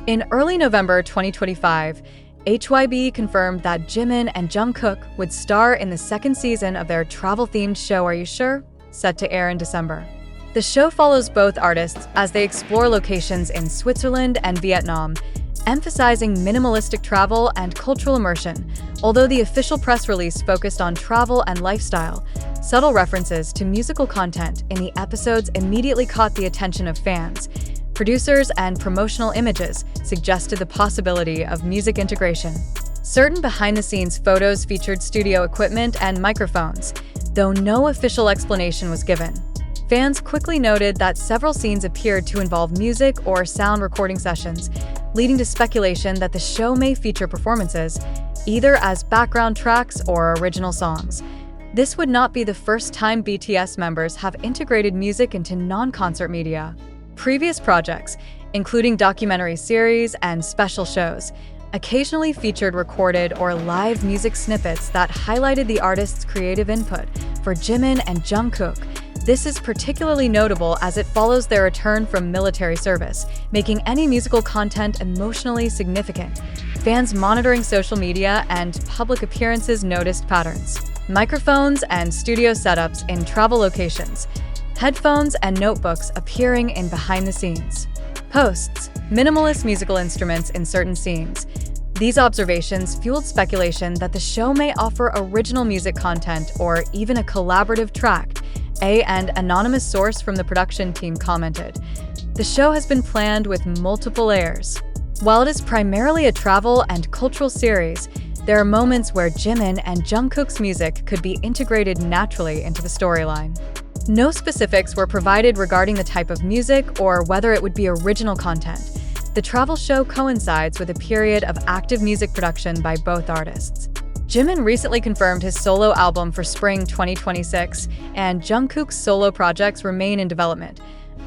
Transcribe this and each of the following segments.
In early November 2025, HYB confirmed that Jimin and Jungkook would star in the second season of their travel-themed show Are You Sure?, set to air in December. The show follows both artists as they explore locations in Switzerland and Vietnam, emphasizing minimalistic travel and cultural immersion. Although the official press release focused on travel and lifestyle, subtle references to musical content in the episodes immediately caught the attention of fans. Producers and promotional images suggested the possibility of music integration. Certain behind-the-scenes photos featured studio equipment and microphones, though no official explanation was given. Fans quickly noted that several scenes appeared to involve music or sound recording sessions, leading to speculation that the show may feature performances, either as background tracks or original songs. This would not be the first time BTS members have integrated music into non-concert media. Previous projects, including documentary series and special shows, occasionally featured recorded or live music snippets that highlighted the artist's creative input. For Jimin and Jungkook, this is particularly notable as it follows their return from military service, making any musical content emotionally significant. Fans monitoring social media and public appearances noticed patterns. Microphones and studio setups in travel locations, headphones and notebooks appearing in behind-the-scenes posts, minimalist musical instruments in certain scenes. These observations fueled speculation that the show may offer original music content or even a collaborative track. An anonymous source from the production team commented, "The show has been planned with multiple layers. While it is primarily a travel and cultural series, there are moments where Jimin and Jungkook's music could be integrated naturally into the storyline." No specifics were provided regarding the type of music or whether it would be original content. The travel show coincides with a period of active music production by both artists. Jimin recently confirmed his solo album for spring 2026, and Jungkook's solo projects remain in development.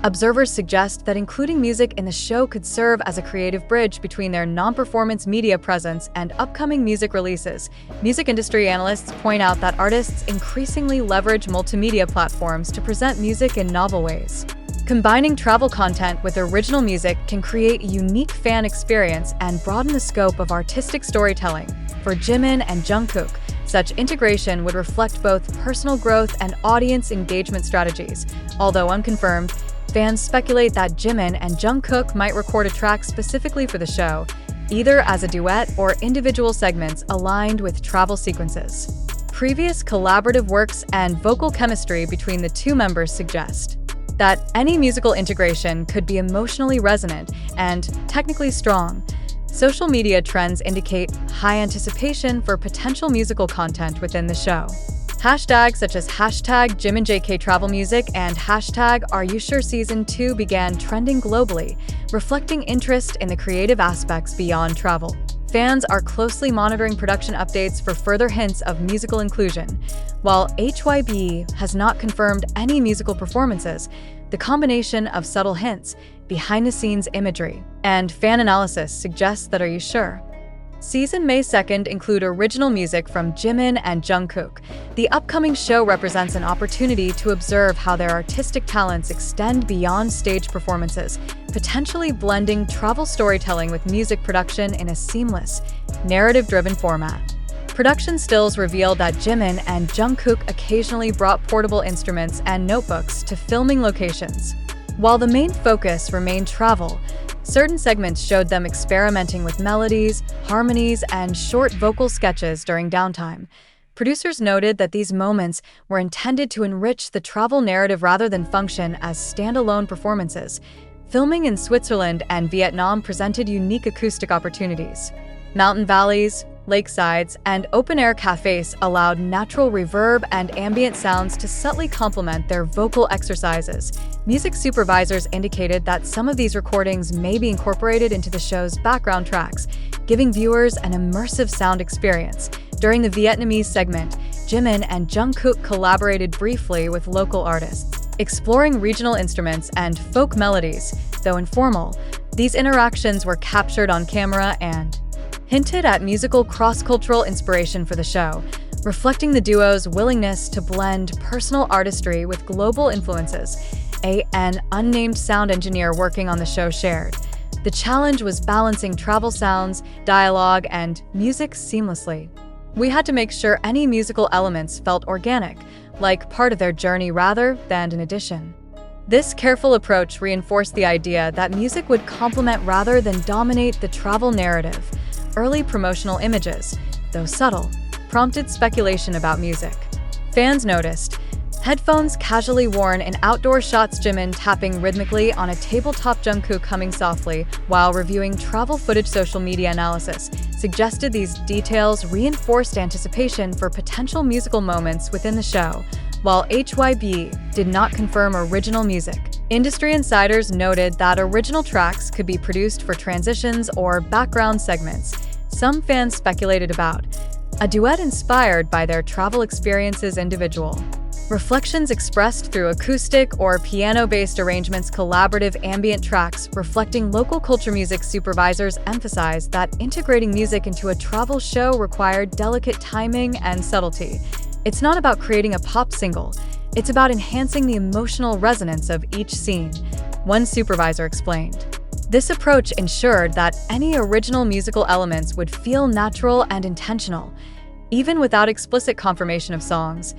Observers suggest that including music in the show could serve as a creative bridge between their non-performance media presence and upcoming music releases. Music industry analysts point out that artists increasingly leverage multimedia platforms to present music in novel ways. Combining travel content with original music can create a unique fan experience and broaden the scope of artistic storytelling. For Jimin and Jungkook, such integration would reflect both personal growth and audience engagement strategies. Although unconfirmed, fans speculate that Jimin and Jungkook might record a track specifically for the show, either as a duet or individual segments aligned with travel sequences. Previous collaborative works and vocal chemistry between the two members suggest that any musical integration could be emotionally resonant and technically strong. Social media trends indicate high anticipation for potential musical content within the show. Hashtags such as #JiminJKTravelMusic and #AreYouSure Season 2 began trending globally, reflecting interest in the creative aspects beyond travel. Fans are closely monitoring production updates for further hints of musical inclusion. While HYB has not confirmed any musical performances, the combination of subtle hints, behind-the-scenes imagery, and fan analysis suggests that Are You Sure? Season May 2nd include original music from Jimin and Jungkook. The upcoming show represents an opportunity to observe how their artistic talents extend beyond stage performances, potentially blending travel storytelling with music production in a seamless, narrative-driven format. Production stills revealed that Jimin and Jungkook occasionally brought portable instruments and notebooks to filming locations. While the main focus remained travel, certain segments showed them experimenting with melodies, harmonies, and short vocal sketches during downtime. Producers noted that these moments were intended to enrich the travel narrative rather than function as standalone performances. Filming in Switzerland and Vietnam presented unique acoustic opportunities. Mountain valleys, lakesides, and open-air cafes allowed natural reverb and ambient sounds to subtly complement their vocal exercises. Music supervisors indicated that some of these recordings may be incorporated into the show's background tracks, giving viewers an immersive sound experience. During the Vietnamese segment, Jimin and Jungkook collaborated briefly with local artists, exploring regional instruments and folk melodies. Though informal, these interactions were captured on camera and hinted at musical cross-cultural inspiration for the show, reflecting the duo's willingness to blend personal artistry with global influences. An unnamed sound engineer working on the show shared, The challenge was balancing travel sounds, dialogue, and music seamlessly. We had to make sure any musical elements felt organic, like part of their journey rather than an addition. This careful approach reinforced the idea that music would complement rather than dominate the travel narrative. Early promotional images, though subtle, prompted speculation about music. Fans noticed headphones casually worn in outdoor shots, Jimin tapping rhythmically on a tabletop, Jungkook humming softly, while reviewing travel footage. Social media analysis suggested these details reinforced anticipation for potential musical moments within the show. While HYB did not confirm original music, industry insiders noted that original tracks could be produced for transitions or background segments. Some fans speculated about a duet inspired by their travel experiences. Individual reflections expressed through acoustic or piano-based arrangements, collaborative ambient tracks reflecting local culture. Music supervisors emphasized that integrating music into a travel show required delicate timing and subtlety. It's not about creating a pop single, it's about enhancing the emotional resonance of each scene, one supervisor explained. This approach ensured that any original musical elements would feel natural and intentional, even without explicit confirmation of songs.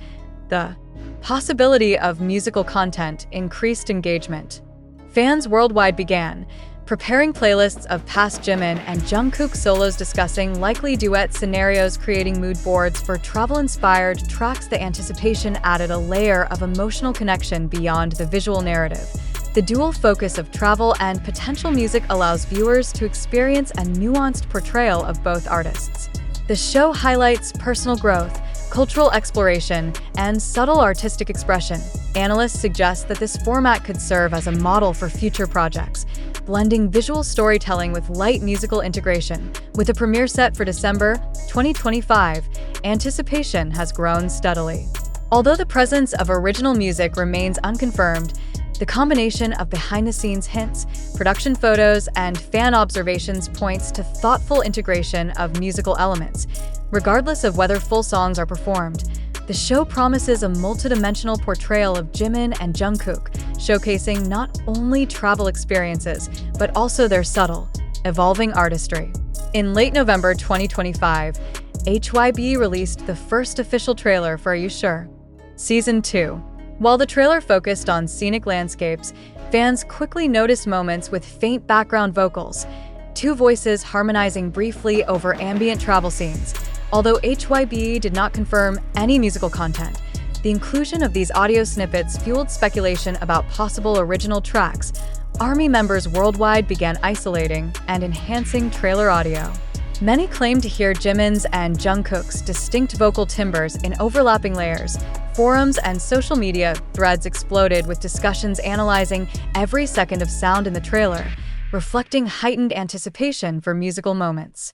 The possibility of musical content increased engagement. Fans worldwide began preparing playlists of past Jimin and Jungkook solos, discussing likely duet scenarios, creating mood boards for travel-inspired tracks. The anticipation added a layer of emotional connection beyond the visual narrative. The dual focus of travel and potential music allows viewers to experience a nuanced portrayal of both artists. The show highlights personal growth, cultural exploration, and subtle artistic expression. Analysts suggest that this format could serve as a model for future projects, blending visual storytelling with light musical integration. With a premiere set for December 2025, anticipation has grown steadily. Although the presence of original music remains unconfirmed, the combination of behind-the-scenes hints, production photos, and fan observations points to thoughtful integration of musical elements. Regardless of whether full songs are performed, the show promises a multidimensional portrayal of Jimin and Jungkook, showcasing not only travel experiences, but also their subtle, evolving artistry. In late November 2025, HYB released the first official trailer for Are You Sure? Season 2. While the trailer focused on scenic landscapes, fans quickly noticed moments with faint background vocals, two voices harmonizing briefly over ambient travel scenes. Although HYB did not confirm any musical content, the inclusion of these audio snippets fueled speculation about possible original tracks. ARMY members worldwide began isolating and enhancing trailer audio. Many claim to hear Jimin's and Jungkook's distinct vocal timbres in overlapping layers. Forums and social media threads exploded with discussions analyzing every second of sound in the trailer, reflecting heightened anticipation for musical moments.